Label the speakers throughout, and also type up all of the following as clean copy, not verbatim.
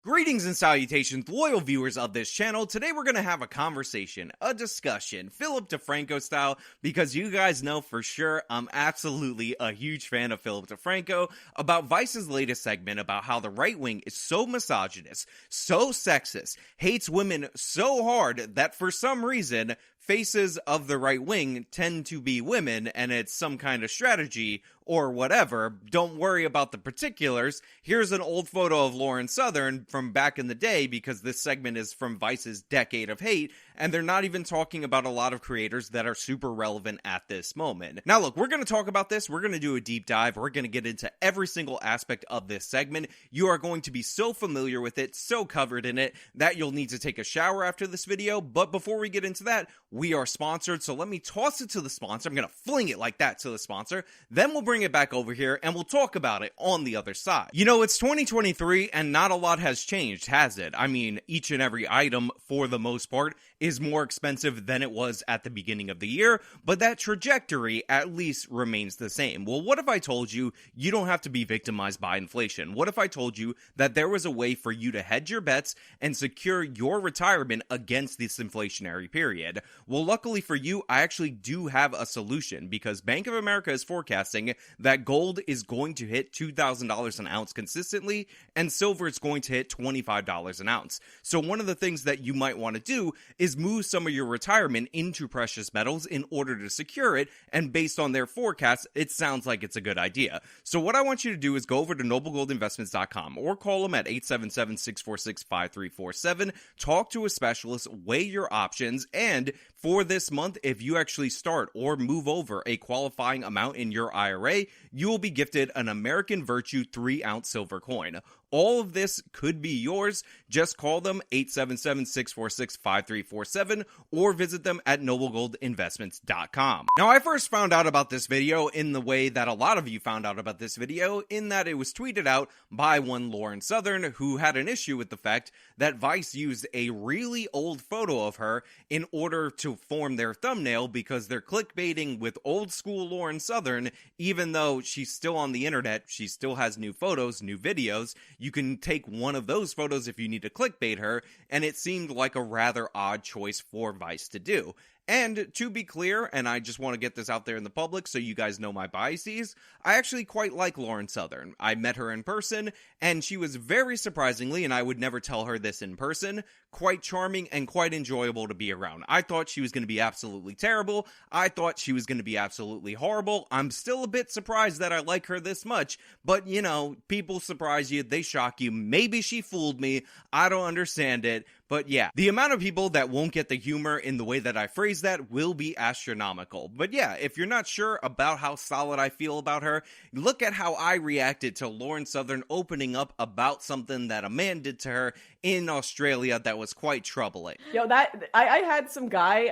Speaker 1: Greetings and salutations, loyal viewers of this channel. Today we're going to have a conversation, a discussion, Philip DeFranco style, because you guys know for sure I'm absolutely a huge fan of Philip DeFranco, about Vice's latest segment about how the right wing is so misogynist, so sexist, hates women so hard that for some reason, faces of the right wing tend to be women, and it's some kind of strategy or whatever. Don't worry about the particulars. Here's an old photo of Lauren Southern from back in the day, because this segment is from Vice's Decade of Hate, and they're not even talking about a lot of creators that are super relevant at this moment. Now look, we're going to talk about this, we're going to do a deep dive, we're going to get into every single aspect of this segment. You are going to be so familiar with it, so covered in it, that you'll need to take a shower after this video. But before we get into that, we are sponsored, so let me toss it to the sponsor. I'm going to fling it like that to the sponsor, then we'll bring it back over here and we'll talk about it on the other side. You know, it's 2023 and not a lot has changed, has it? I mean, each and every item, for the most part, is more expensive than it was at the beginning of the year, but that trajectory at least remains the same. Well, what if I told you you don't have to be victimized by inflation? What if I told you that there was a way for you to hedge your bets and secure your retirement against this inflationary period? Well, luckily for you, I actually do have a solution, because Bank of America is forecasting that gold is going to hit $2,000 an ounce consistently, and silver is going to hit $25 an ounce. So one of the things that you might want to do is move some of your retirement into precious metals in order to secure it, and based on their forecasts, it sounds like it's a good idea. So what I want you to do is go over to noblegoldinvestments.com or call them at 877-646-5347, talk to a specialist, weigh your options, and for this month, if you actually start or move over a qualifying amount in your IRA, you will be gifted an American Virtue 3-ounce silver coin. All of this could be yours. Just call them 877-646-5347 or visit them at noblegoldinvestments.com. Now, I first found out about this video in the way that a lot of you found out about this video, in that it was tweeted out by one Lauren Southern, who had an issue with the fact that Vice used a really old photo of her in order to form their thumbnail, because they're clickbaiting with old school Lauren Southern. Even though she's still on the internet, she still has new photos, new videos. You can take one of those photos if you need to clickbait her, and it seemed like a rather odd choice for Vice to do. And to be clear, and I just want to get this out there in the public so you guys know my biases, I actually quite like Lauren Southern. I met her in person, and she was very surprisingly, and I would never tell her this in person, quite charming and quite enjoyable to be around. I thought she was going to be absolutely terrible. I thought she was going to be absolutely horrible. I'm still a bit surprised that I like her this much, but you know, people surprise you, they shock you. Maybe she fooled me. I don't understand it. But yeah, the amount of people that won't get the humor in the way that I phrase that will be astronomical. But yeah, if you're not sure about how solid I feel about her, look at how I reacted to Lauren Southern opening up about something that a man did to her in Australia that was quite troubling.
Speaker 2: Yo, that I had some guy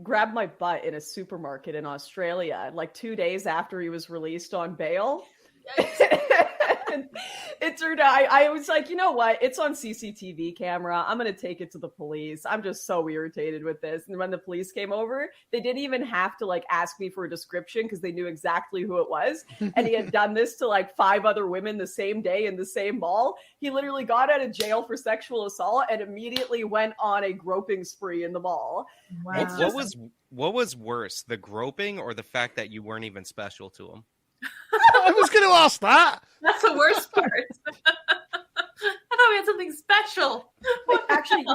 Speaker 2: grab my butt in a supermarket in Australia like 2 days after he was released on bail. It turned out, I was like, you know what? It's on CCTV camera. I'm going to take it to the police. I'm just so irritated with this. And when the police came over, they didn't even have to like ask me for a description, because they knew exactly who it was. And he had done this to like 5 other women the same day in the same mall. He literally got out of jail for sexual assault and immediately went on a groping spree in the mall.
Speaker 3: Wow. What was worse, the groping or the fact that you weren't even special to him?
Speaker 4: I was going to ask that.
Speaker 5: That's the worst part. I thought we had something special.
Speaker 2: Actually, you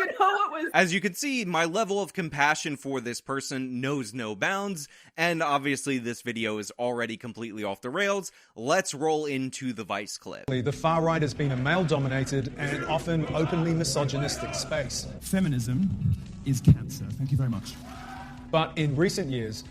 Speaker 2: know what was...
Speaker 1: As you can see, my level of compassion for this person knows no bounds, and obviously this video is already completely off the rails. Let's roll into the Vice clip.
Speaker 6: The far right has been a male-dominated and often openly misogynistic space.
Speaker 7: Feminism is cancer. Thank you very much.
Speaker 6: But in recent years,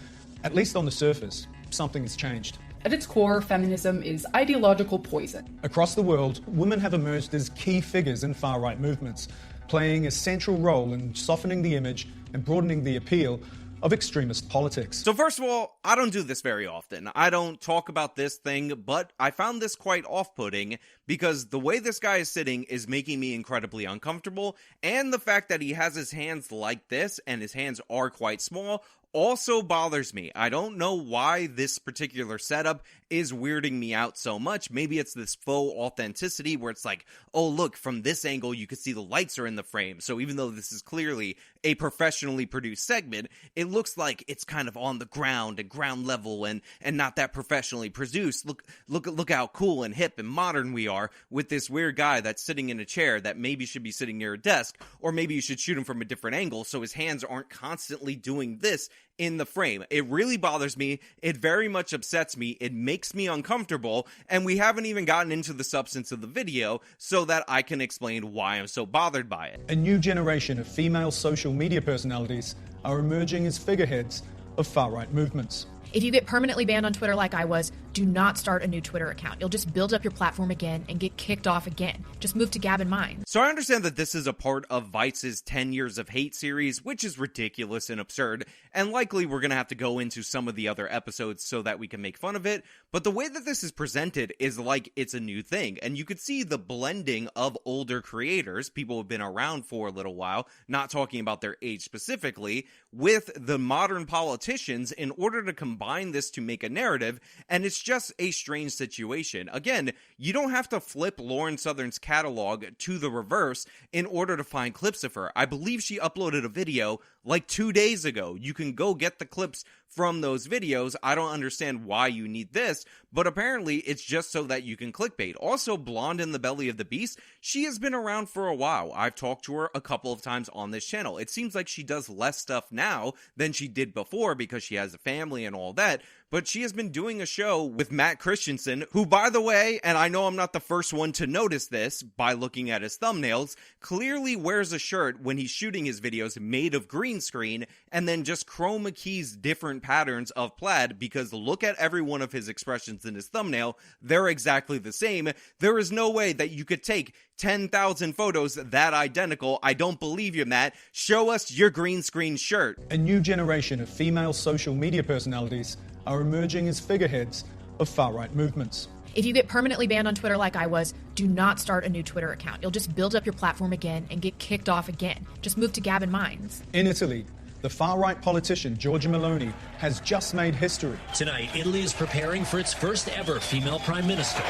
Speaker 6: at least on the surface, something has changed.
Speaker 8: At its core, feminism is ideological poison.
Speaker 6: Across the world, women have emerged as key figures in far-right movements, playing a central role in softening the image and broadening the appeal of extremist politics.
Speaker 1: So first of all, I don't do this very often. I don't talk about this thing, but I found this quite off-putting because the way this guy is sitting is making me incredibly uncomfortable, and the fact that he has his hands like this and his hands are quite small also bothers me. I don't know why this particular setup is weirding me out so much. Maybe it's this faux authenticity where it's like, oh look, from this angle you can see the lights are in the frame, so even though this is clearly a professionally produced segment, it looks like it's kind of on the ground and ground level and not that professionally produced. Look how cool and hip and modern we are with this weird guy that's sitting in a chair that maybe should be sitting near a desk, or maybe you should shoot him from a different angle so his hands aren't constantly doing this in the frame. It really bothers me. It very much upsets me. It makes me uncomfortable, and we haven't even gotten into the substance of the video so that I can explain why I'm so bothered by it.
Speaker 6: A new generation of female social media personalities are emerging as figureheads of far-right movements.
Speaker 9: If you get permanently banned on Twitter like I was, do not start a new Twitter account. You'll just build up your platform again and get kicked off again. Just move to Gab and Minds.
Speaker 1: So I understand that this is a part of Vice's 10 Years of Hate series, which is ridiculous and absurd, and likely we're going to have to go into some of the other episodes so that we can make fun of it, but the way that this is presented is like it's a new thing, and you could see the blending of older creators, people who have been around for a little while, not talking about their age specifically, with the modern politicians in order to combine this to make a narrative, and it's just a strange situation. Again, you don't have to flip Lauren Southern's catalog to the reverse in order to find clips of her. I believe she uploaded a video like 2 days ago. You can go get the clips from those videos. I don't understand why you need this, but apparently it's just so that you can clickbait. Also, Blonde in the Belly of the Beast, she has been around for a while. I've talked to her a couple of times on this channel. It seems like she does less stuff now than she did before because she has a family and all that, but she has been doing a show with Matt Christensen, who, by the way, and I know I'm not the first one to notice this by looking at his thumbnails, clearly wears a shirt when he's shooting his videos made of green screen and then just chroma keys different patterns of plaid, because look at every one of his expressions in his thumbnail. They're exactly the same. There is no way that you could take 10,000 photos that identical. I don't believe you, Matt. Show us your green screen shirt.
Speaker 6: A new generation of female social media personalities are emerging as figureheads of far-right movements.
Speaker 9: If you get permanently banned on Twitter like I was, do not start a new Twitter account. You'll just build up your platform again and get kicked off again. Just move to Gab and Minds.
Speaker 6: In Italy, the far-right politician Giorgia Meloni has just made history.
Speaker 10: Tonight, Italy is preparing for its first ever female prime minister.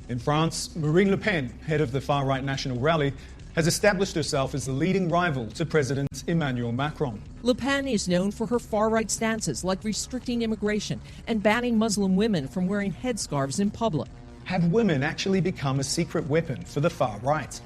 Speaker 6: In France, Marine Le Pen, head of the far-right National Rally, has established herself as the leading rival to President Emmanuel Macron.
Speaker 11: Le Pen is known for her far-right stances like restricting immigration and banning Muslim women from wearing headscarves in public.
Speaker 6: Have women actually become a secret weapon for the far right?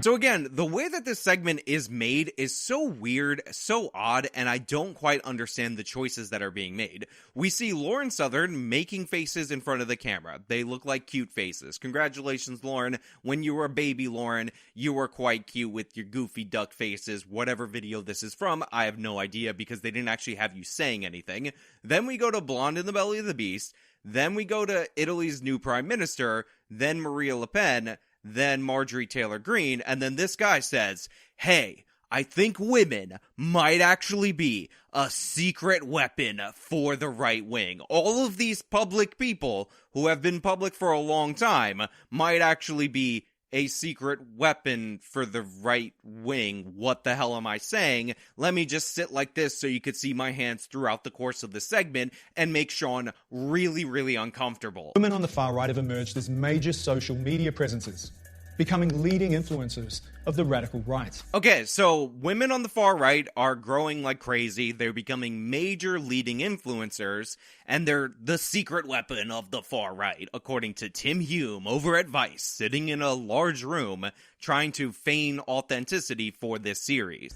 Speaker 1: So again, the way that this segment is made is so weird, so odd, and I don't quite understand the choices that are being made. We see Lauren Southern making faces in front of the camera. They look like cute faces. Congratulations, Lauren. When you were a baby, Lauren, you were quite cute with your goofy duck faces. Whatever video this is from, I have no idea because they didn't actually have you saying anything. Then we go to Blonde in the Belly of the Beast. Then we go to Italy's new prime minister. Then Maria Le Pen. Then Marjorie Taylor Greene, and then this guy says, hey, I think women might actually be a secret weapon for the right wing. All of these public people who have been public for a long time might actually be a secret weapon for the right wing. What the hell am I saying? Let me just sit like this so you could see my hands throughout the course of the segment and make Sean really, really uncomfortable.
Speaker 6: Women on the far right have emerged as major social media presences, becoming leading influencers of the radical right.
Speaker 1: Okay, so women on the far right are growing like crazy. They're becoming major leading influencers, and they're the secret weapon of the far right, according to Tim Hume over at Vice, sitting in a large room trying to feign authenticity for this series.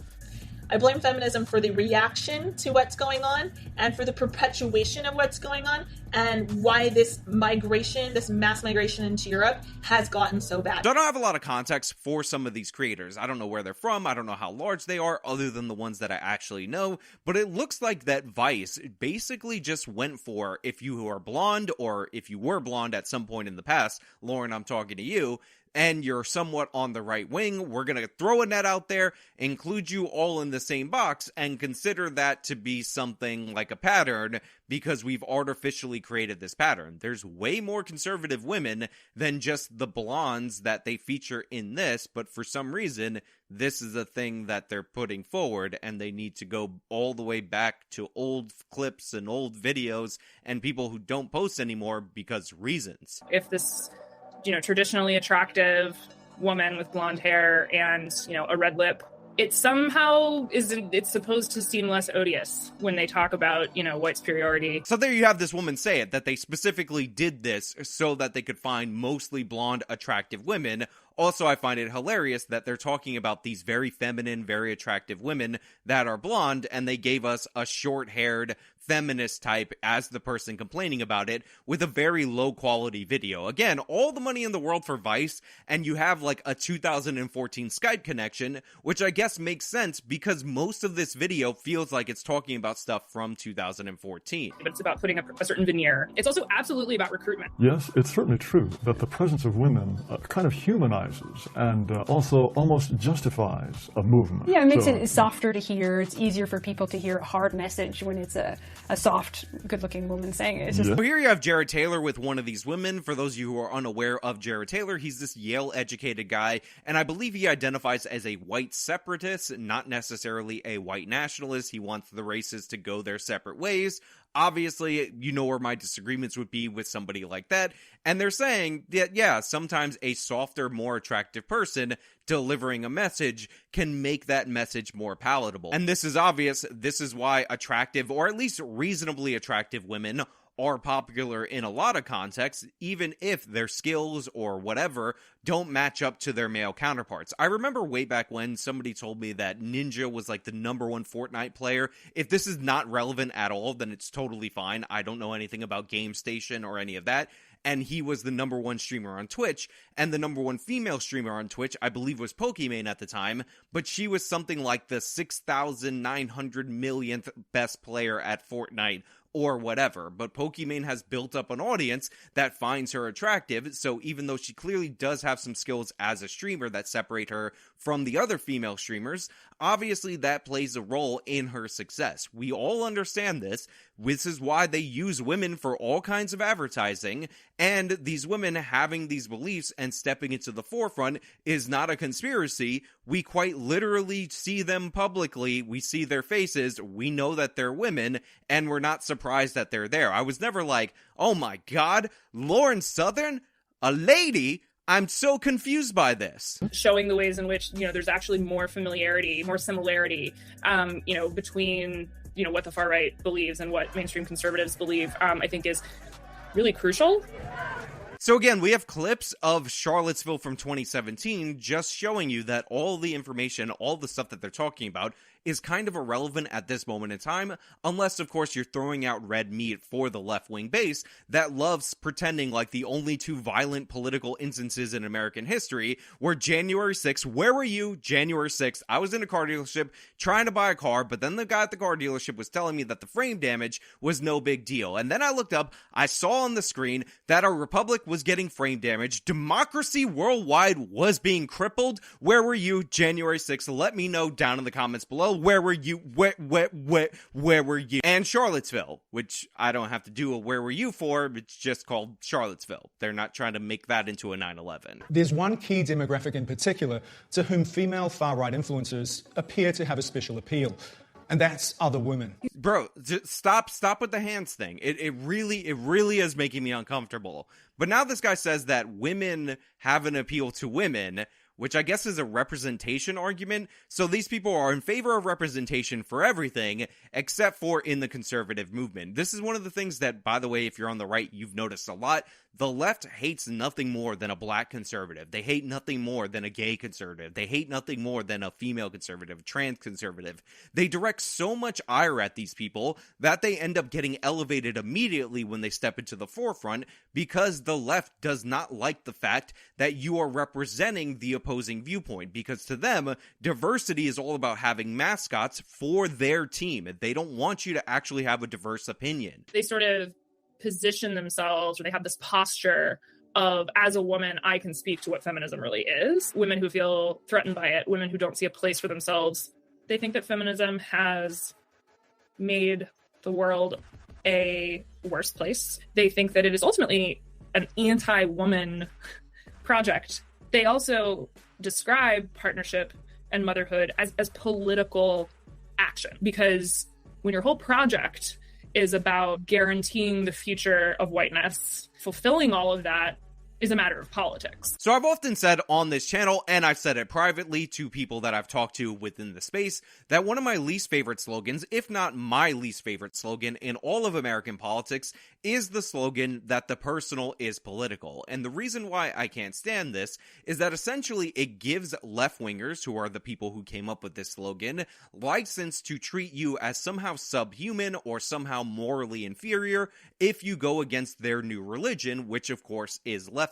Speaker 5: I blame feminism for the reaction to what's going on and for the perpetuation of what's going on and why this migration, this mass migration into Europe has gotten so bad.
Speaker 1: So I don't have a lot of context for some of these creators. I don't know where they're from. I don't know how large they are other than the ones that I actually know. But it looks like that Vice basically just went for, if you are blonde or if you were blonde at some point in the past, Lauren, I'm talking to you, and you're somewhat on the right wing, we're going to throw a net out there, include you all in the same box, and consider that to be something like a pattern because we've artificially created this pattern. There's way more conservative women than just the blondes that they feature in this, but for some reason, this is a thing that they're putting forward, and they need to go all the way back to old clips and old videos and people who don't post anymore because reasons.
Speaker 12: If this, traditionally attractive woman with blonde hair and, a red lip, it somehow it's supposed to seem less odious when they talk about, white superiority.
Speaker 1: So there you have this woman say it, that they specifically did this so that they could find mostly blonde, attractive women. Also, I find it hilarious that they're talking about these very feminine, very attractive women that are blonde, and they gave us a short-haired feminist type as the person complaining about it with a very low-quality video. Again, all the money in the world for Vice, and you have like a 2014 Skype connection, which I guess makes sense because most of this video feels like it's talking about stuff from 2014.
Speaker 12: But it's about putting up a certain veneer. It's also absolutely about recruitment.
Speaker 13: Yes, it's certainly true that the presence of women kind of humanizes and also almost justifies a movement.
Speaker 14: Yeah, it makes it softer to hear. It's easier for people to hear a hard message when it's a soft, good-looking woman saying it. It's just...
Speaker 1: So here you have Jared Taylor with one of these women. For those of you who are unaware of Jared Taylor, he's this Yale-educated guy, and I believe he identifies as a white separatist, not necessarily a white nationalist. He wants the races to go their separate ways. Obviously, you know where my disagreements would be with somebody like that. And they're saying that, yeah, sometimes a softer, more attractive person delivering a message can make that message more palatable. And this is obvious. This is why attractive, or at least reasonably attractive women are popular in a lot of contexts, even if their skills or whatever don't match up to their male counterparts. I remember way back when somebody told me that Ninja was like the #1 Fortnite player. If this is not relevant at all, then it's totally fine. I don't know anything about GameStation or any of that. And he was the #1 streamer on Twitch, and the #1 female streamer on Twitch, I believe, was Pokimane at the time, but she was something like the 6,900 millionth best player at Fortnite, or whatever. But Pokimane has built up an audience that finds her attractive, so even though she clearly does have some skills as a streamer that separate her from the other female streamers, obviously that plays a role in her success. We all understand this. This is why they use women for all kinds of advertising, and these women having these beliefs and stepping into the forefront is not a conspiracy. We quite literally see them publicly. We see their faces. We know that they're women, and we're not surprised that they're there. I was never like, oh my god, Lauren Southern? A lady? I'm so confused by this.
Speaker 12: Showing the ways in which, there's actually more familiarity, more similarity, between, what the far right believes and what mainstream conservatives believe, I think is really crucial.
Speaker 1: So again, we have clips of Charlottesville from 2017 just showing you that all the information, all the stuff that they're talking about is kind of irrelevant at this moment in time, unless, of course, you're throwing out red meat for the left-wing base that loves pretending like the only two violent political instances in American history were January 6th. Where were you January 6th? I was in a car dealership trying to buy a car, but then the guy at the car dealership was telling me that the frame damage was no big deal. And then I looked up, I saw on the screen that our republic was getting frame damage. Democracy worldwide was being crippled. Where were you January 6th? Let me know down in the comments below. Where were you? Where were you? And Charlottesville, which I don't have to do a where were you for, it's just called Charlottesville. They're not trying to make that into a 9/11.
Speaker 6: There's one key demographic in particular to whom female far-right influencers appear to have a special appeal, and that's other women.
Speaker 1: Bro, stop with the hands thing. It really is making me uncomfortable. But now this guy says that women have an appeal to women, which I guess is a representation argument. So these people are in favor of representation for everything, except for in the conservative movement. This is one of the things that, by the way, if you're on the right, you've noticed a lot. The left hates nothing more than a black conservative. They hate nothing more than a gay conservative. They hate nothing more than a female conservative, trans conservative. They direct so much ire at these people that they end up getting elevated immediately when they step into the forefront, because the left does not like the fact that you are representing the opposing viewpoint, because to them, diversity is all about having mascots for their team. They don't want you to actually have a diverse opinion.
Speaker 12: They sort of position themselves, or they have this posture of, as a woman, I can speak to what feminism really is. Women who feel threatened by it, women who don't see a place for themselves. They think that feminism has made the world a worse place. They think that it is ultimately an anti-woman project. They also describe partnership and motherhood as political action, because when your whole project is about guaranteeing the future of whiteness, fulfilling all of that is a matter of politics.
Speaker 1: So I've often said on this channel, and I've said it privately to people that I've talked to within the space, that one of my least favorite slogans, if not my least favorite slogan in all of American politics, is the slogan that the personal is political. And the reason why I can't stand this is that essentially it gives left-wingers, who are the people who came up with this slogan, license to treat you as somehow subhuman or somehow morally inferior if you go against their new religion, which of course is leftism.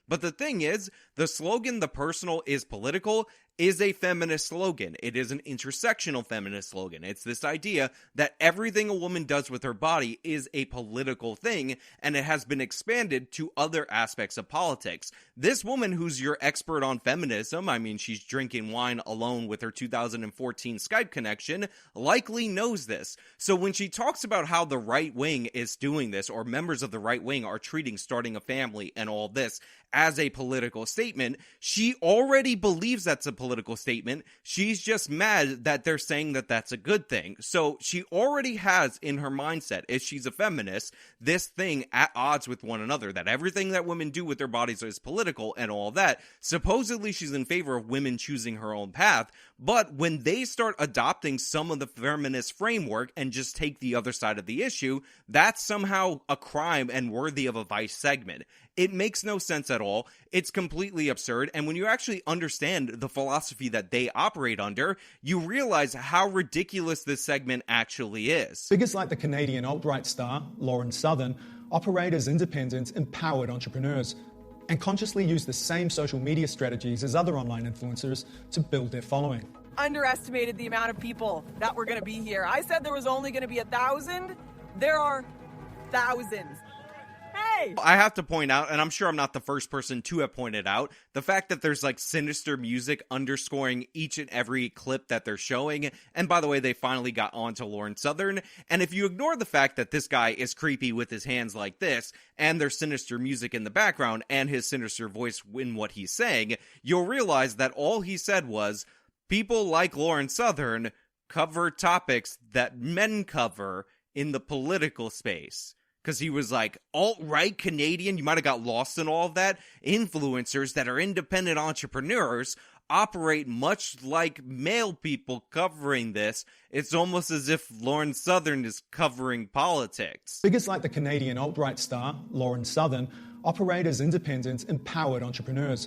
Speaker 1: But the thing is, the slogan, the personal is political, is a feminist slogan. It is an intersectional feminist slogan. It's this idea that everything a woman does with her body is a political thing, and it has been expanded to other aspects of politics. This woman, who's your expert on feminism, I mean, she's drinking wine alone with her 2014 Skype connection, likely knows this. So when she talks about how the right wing is doing this, or members of the right wing are treating starting a family and all this as a political statement, she already believes that's a political statement. She's just mad that they're saying that that's a good thing. So she already has in her mindset, if she's a feminist, this thing at odds with one another, that everything that women do with their bodies is political and all that. Supposedly she's in favor of women choosing her own path, but when they start adopting some of the feminist framework and just take the other side of the issue, that's somehow a crime and worthy of a Vice segment. It makes no sense at all. It's completely absurd. And when you actually understand the philosophy that they operate under, you realize how ridiculous this segment actually is.
Speaker 6: Figures like the Canadian alt-right star, Lauren Southern, operate as independent, empowered entrepreneurs and consciously use the same social media strategies as other online influencers to build their following.
Speaker 15: Underestimated the amount of people that were going to be here. I said there was only going to be 1,000. There are thousands. Hey!
Speaker 1: I have to point out, and I'm sure I'm not the first person to have pointed out, the fact that there's like sinister music underscoring each and every clip that they're showing. And by the way, they finally got onto Lauren Southern. And if you ignore the fact that this guy is creepy with his hands like this, and there's sinister music in the background, and his sinister voice in what he's saying, you'll realize that all he said was, people like Lauren Southern cover topics that men cover in the political space. Because he was like, alt-right Canadian, you might have got lost in all of that. Influencers that are independent entrepreneurs operate much like male people covering this. It's almost as if Lauren Southern is covering politics.
Speaker 6: Figures like the Canadian alt-right star, Lauren Southern, operate as independent, empowered entrepreneurs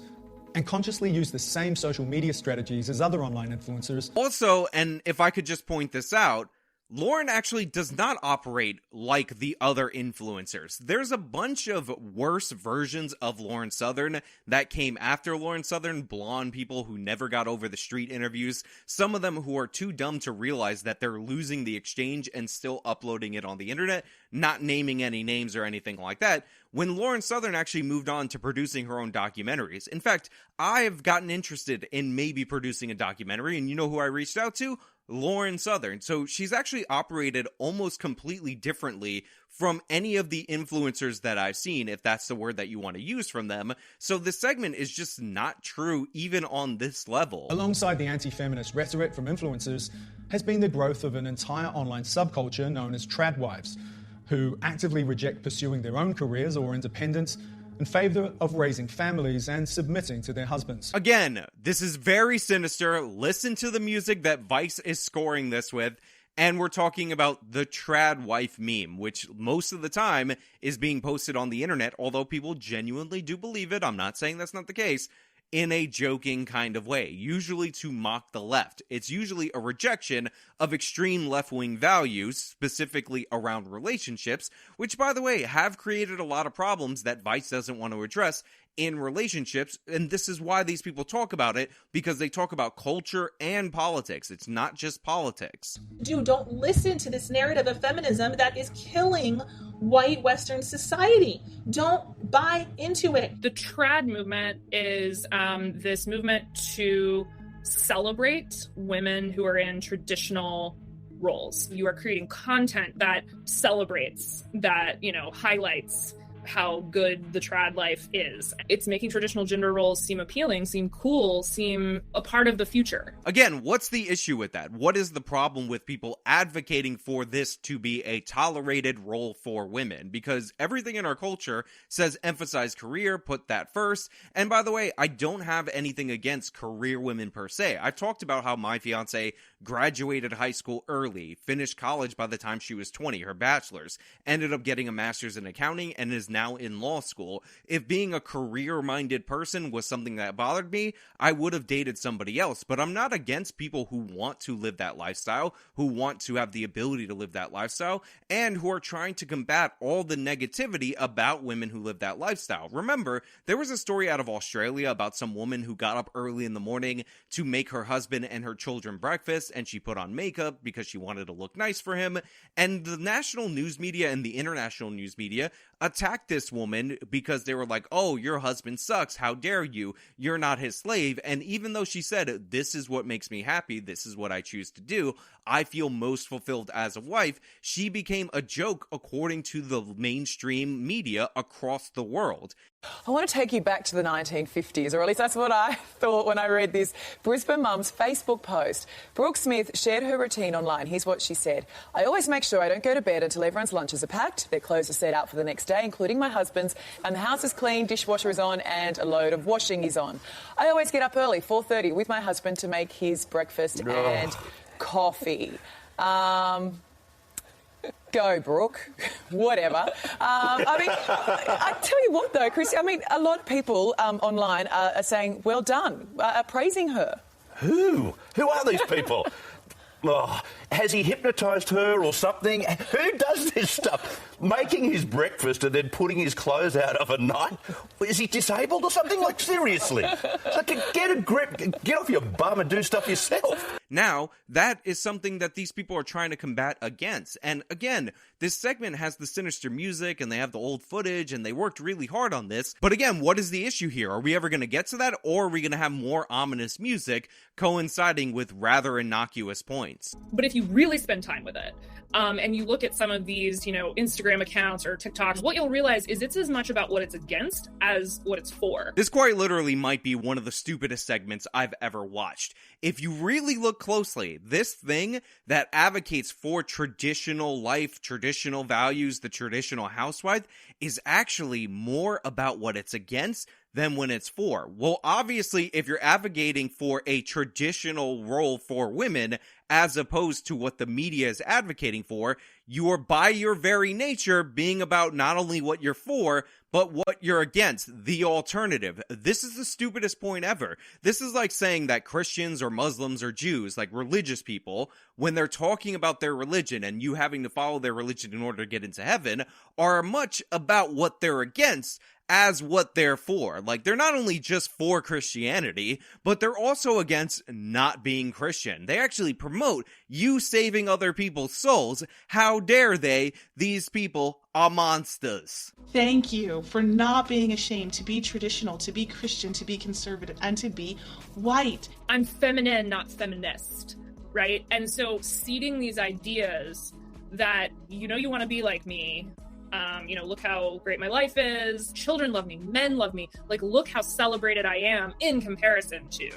Speaker 6: and consciously use the same social media strategies as other online influencers.
Speaker 1: Also, and if I could just point this out, Lauren actually does not operate like the other influencers. There's a bunch of worse versions of Lauren Southern that came after Lauren Southern, blonde people who never got over the street interviews, some of them who are too dumb to realize that they're losing the exchange and still uploading it on the internet, not naming any names or anything like that, when Lauren Southern actually moved on to producing her own documentaries. In fact, I have gotten interested in maybe producing a documentary, and you know who I reached out to? Lauren Southern. So she's actually operated almost completely differently from any of the influencers that I've seen, if that's the word that you want to use from them. So this segment is just not true even on this level.
Speaker 6: Alongside the anti-feminist rhetoric from influencers has been the growth of an entire online subculture known as tradwives, who actively reject pursuing their own careers or independence in favor of raising families and submitting to their husbands.
Speaker 1: Again, this is very sinister. Listen to the music that Vice is scoring this with, and we're talking about the trad wife meme, which most of the time is being posted on the internet, although people genuinely do believe it. I'm not saying that's not the case. In a joking kind of way, usually to mock the left. It's usually a rejection of extreme left-wing values, specifically around relationships, which, by the way, have created a lot of problems that Vice doesn't want to address in relationships. And this is why these people talk about it, because they talk about culture and politics. It's not just politics.
Speaker 5: Don't listen to this narrative of feminism that is killing white Western society. Don't buy into it.
Speaker 12: The trad movement is this movement to celebrate women who are in traditional roles. You are creating content that celebrates, that, highlights how good the trad life is. It's making traditional gender roles seem appealing, seem cool, seem a part of the future.
Speaker 1: Again, what's the issue with that? What is the problem with people advocating for this to be a tolerated role for women? Because everything in our culture says emphasize career, put that first. And by the way, I don't have anything against career women per se. I talked about how my fiance graduated high school early, finished college by the time she was 20, her bachelor's, ended up getting a master's in accounting, and is now in law school. If being a career-minded person was something that bothered me, I would have dated somebody else. But I'm not against people who want to live that lifestyle, who want to have the ability to live that lifestyle, and who are trying to combat all the negativity about women who live that lifestyle. Remember, there was a story out of Australia about some woman who got up early in the morning to make her husband and her children breakfast, and she put on makeup because she wanted to look nice for him. And the national news media and the international news media attacked this woman because they were like, oh, your husband sucks, how dare you, you're not his slave. And even though she said, this is what makes me happy, this is what I choose to do, I feel most fulfilled as a wife, she became a joke according to the mainstream media across the world.
Speaker 15: I want to take you back to the 1950s, or at least that's what I thought when I read this Brisbane mum's Facebook post. Brooke Smith shared her routine online. Here's what she said. I always make sure I don't go to bed until everyone's lunches are packed, their clothes are set out for the next day, including my husband's, and the house is clean, dishwasher is on, and a load of washing is on. I always get up early, 4:30, with my husband to make his breakfast and coffee. Go, Brooke. Whatever. I tell you what, though, Chris, a lot of people online are saying, well done, are praising her.
Speaker 16: Who? Who are these people? Oh, has he hypnotised her or something? Who does this stuff? Making his breakfast and then putting his clothes out overnight? Is he disabled or something? Like, seriously. Like, get a grip, get off your bum and do stuff yourself.
Speaker 1: Now, that is something that these people are trying to combat against. And again, this segment has the sinister music and they have the old footage and they worked really hard on this. But again, what is the issue here? Are we ever going to get to that, or are we going to have more ominous music coinciding with rather innocuous points?
Speaker 12: But if you really spend time with it, and you look at some of these, Instagram accounts or TikToks, what you'll realize is it's as much about what it's against as what it's for.
Speaker 1: This quite literally might be one of the stupidest segments I've ever watched. If you really look closely, this thing that advocates for traditional life, traditional values, the traditional housewife, is actually more about what it's against than when it's for. Well, obviously, if you're advocating for a traditional role for women, as opposed to what the media is advocating for, you are by your very nature being about not only what you're for, but what you're against, the alternative. This is the stupidest point ever. This is like saying that Christians or Muslims or Jews, like religious people, when they're talking about their religion and you having to follow their religion in order to get into heaven, are much about what they're against as what they're for. Like, they're not only just for Christianity, but they're also against not being Christian. They actually promote you saving other people's souls. How dare they? These people are monsters.
Speaker 17: Thank you for not being ashamed to be traditional, to be Christian, to be conservative, and to be white.
Speaker 12: I'm feminine, not feminist, right? And so seeding these ideas that, you want to be like me, look how great my life is, children love me, men love me, like, look how celebrated I am in comparison to,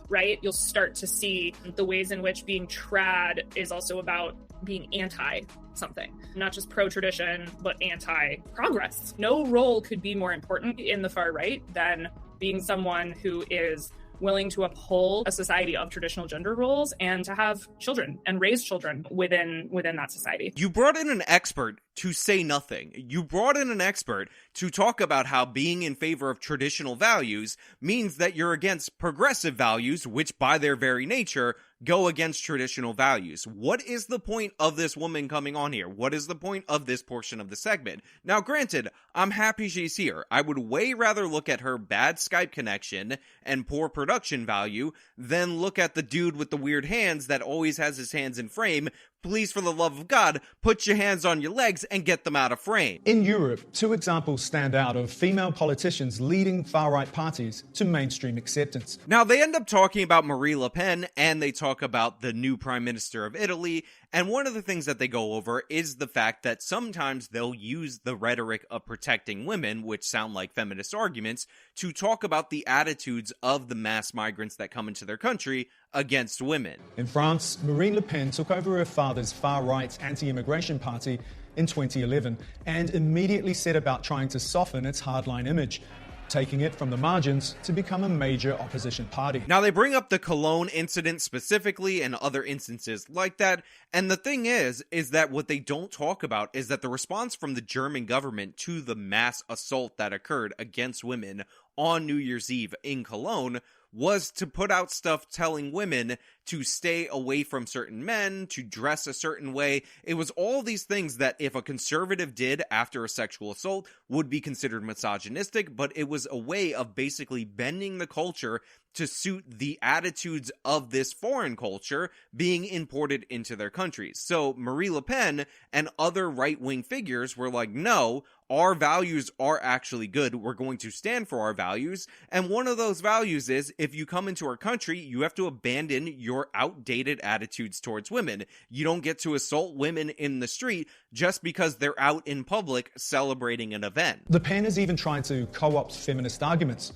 Speaker 12: right? You'll start to see the ways in which being trad is also about being anti something, not just pro-tradition, but anti-progress. No role could be more important in the far right than being someone who is willing to uphold a society of traditional gender roles and to have children and raise children within that society.
Speaker 1: You brought in an expert to say nothing. You brought in an expert to talk about how being in favor of traditional values means that you're against progressive values, which by their very nature go against traditional values. What is the point of this woman coming on here? What is the point of this portion of the segment? Now, granted, I'm happy she's here. I would way rather look at her bad Skype connection and poor production value than look at the dude with the weird hands that always has his hands in frame. Please, for the love of God, put your hands on your legs and get them out of frame.
Speaker 6: In Europe, two examples stand out of female politicians leading far-right parties to mainstream acceptance.
Speaker 1: Now, they end up talking about Marie Le Pen, and they talk about the new Prime Minister of Italy, and one of the things that they go over is the fact that sometimes they'll use the rhetoric of protecting women, which sound like feminist arguments, to talk about the attitudes of the mass migrants that come into their country against women.
Speaker 6: In France, Marine Le Pen took over her father's far-right anti-immigration party in 2011 and immediately set about trying to soften its hardline image, taking it from the margins to become a major opposition party.
Speaker 1: Now, they bring up the Cologne incident specifically and other instances like that, and the thing is that what they don't talk about is that the response from the German government to the mass assault that occurred against women on New Year's Eve in Cologne was to put out stuff telling women to stay away from certain men, to dress a certain way. It was all these things that if a conservative did after a sexual assault would be considered misogynistic, but it was a way of basically bending the culture to suit the attitudes of this foreign culture being imported into their countries. So Marie Le Pen and other right-wing figures were like, no, our values are actually good. We're going to stand for our values. And one of those values is if you come into our country, you have to abandon your outdated attitudes towards women. You don't get to assault women in the street just because they're out in public celebrating an event.
Speaker 6: Le Pen has even tried to co-opt feminist arguments,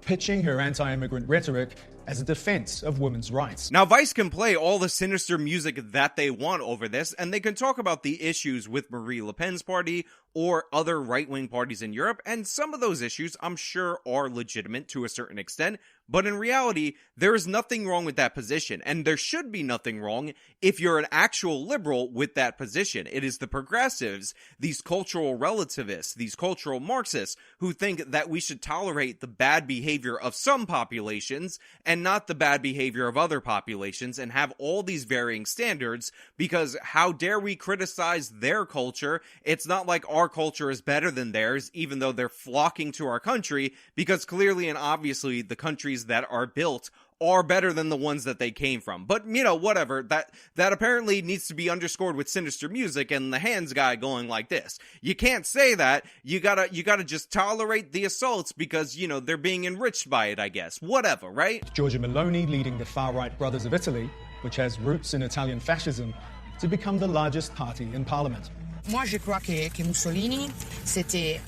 Speaker 6: pitching her anti-immigrant rhetoric as a defense of women's rights.
Speaker 1: Now, Vice can play all the sinister music that they want over this, and they can talk about the issues with Marie Le Pen's party or other right-wing parties in Europe, and some of those issues I'm sure are legitimate to a certain extent, but in reality, there is nothing wrong with that position, and there should be nothing wrong if you're an actual liberal with that position. It is the progressives, these cultural relativists, these cultural Marxists, who think that we should tolerate the bad behavior of some populations and not the bad behavior of other populations, and have all these varying standards, because how dare we criticize their culture? It's not like our culture is better than theirs, even though they're flocking to our country, because clearly and obviously the countries that are built are better than the ones that they came from. But, you know, whatever. That apparently needs to be underscored with sinister music and the hands guy going like this. You can't say that. You gotta just tolerate the assaults because, you know, they're being enriched by it, I guess. Whatever, right?
Speaker 6: Giorgia Meloni leading the far-right Brothers of Italy, which has roots in Italian fascism, to become the largest party in parliament.
Speaker 18: Moi, je crois que Mussolini, c'était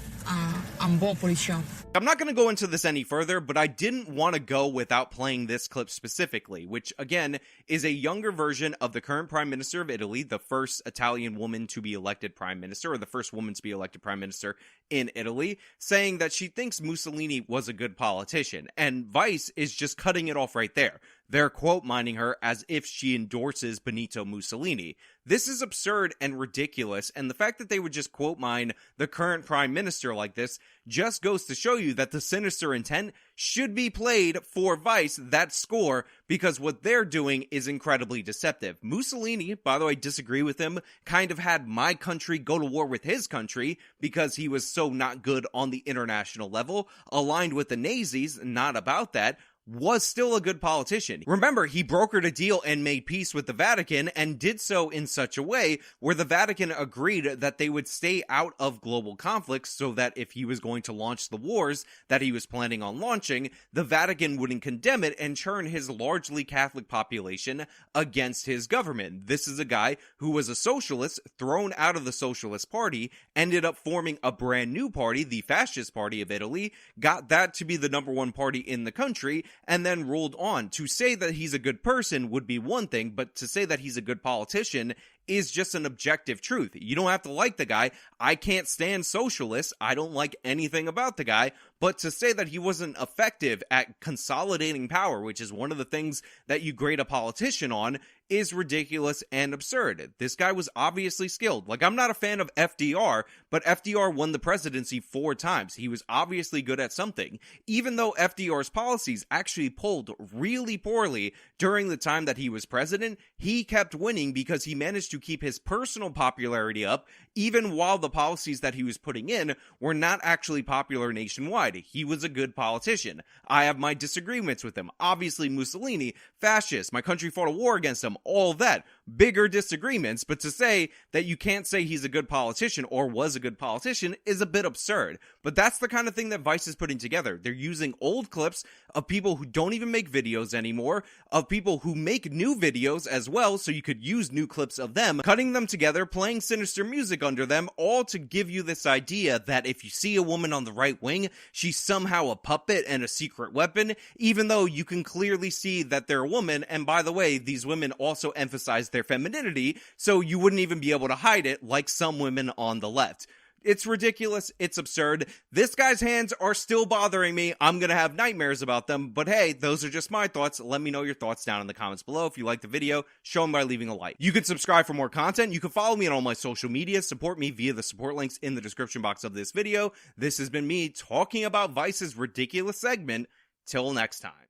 Speaker 18: un bon politicien.
Speaker 1: I'm not going to go into this any further, but I didn't want to go without playing this clip specifically, which, again, is a younger version of the current Prime Minister of Italy, the first Italian woman to be elected Prime Minister, or the first woman to be elected Prime Minister in Italy, saying that she thinks Mussolini was a good politician, and Vice is just cutting it off right there. They're quote-mining her as if she endorses Benito Mussolini. This is absurd and ridiculous, and the fact that they would just quote-mine the current Prime Minister like this just goes to show you that the sinister intent should be played for Vice, that score, because what they're doing is incredibly deceptive. Mussolini, by the way, disagree with him, kind of had my country go to war with his country because he was so not good on the international level, aligned with the Nazis, not about that, was still a good politician. Remember, he brokered a deal and made peace with the Vatican, and did so in such a way where the Vatican agreed that they would stay out of global conflicts, so that if he was going to launch the wars that he was planning on launching, the Vatican wouldn't condemn it and turn his largely Catholic population against his government. This is a guy who was a socialist, thrown out of the Socialist Party, ended up forming a brand new party, the Fascist Party of Italy, got that to be the #1 party in the country, and then ruled on. To say that he's a good person would be one thing, but to say that he's a good politician is just an objective truth. You don't have to like the guy. I can't stand socialists. I don't like anything about the guy. But to say that he wasn't effective at consolidating power, which is one of the things that you grade a politician on, is ridiculous and absurd. This guy was obviously skilled. Like, I'm not a fan of FDR, but FDR won the presidency 4 times. He was obviously good at something. Even though FDR's policies actually pulled really poorly during the time that he was president, he kept winning because he managed to keep his personal popularity up, even while the policies that he was putting in were not actually popular nationwide. He was a good politician. I have my disagreements with him. Obviously, Mussolini, fascist, my country fought a war against him, all that. Bigger disagreements, but to say that you can't say he's a good politician or was a good politician is a bit absurd. But that's the kind of thing that Vice is putting together. They're using old clips of people who don't even make videos anymore, of people who make new videos as well, so you could use new clips of them, cutting them together, playing sinister music under them, all to give you this idea that if you see a woman on the right wing, she's somehow a puppet and a secret weapon, even though you can clearly see that they're a woman. And by the way, these women also emphasize their femininity, so you wouldn't even be able to hide it like some women on the left. It's ridiculous. It's absurd. This guy's hands are still bothering me. I'm going to have nightmares about them. But hey, those are just my thoughts. Let me know your thoughts down in the comments below. If you like the video, show them by leaving a like. You can subscribe for more content. You can follow me on all my social media. Support me via the support links in the description box of this video. This has been me talking about Vice's ridiculous segment. Till next time.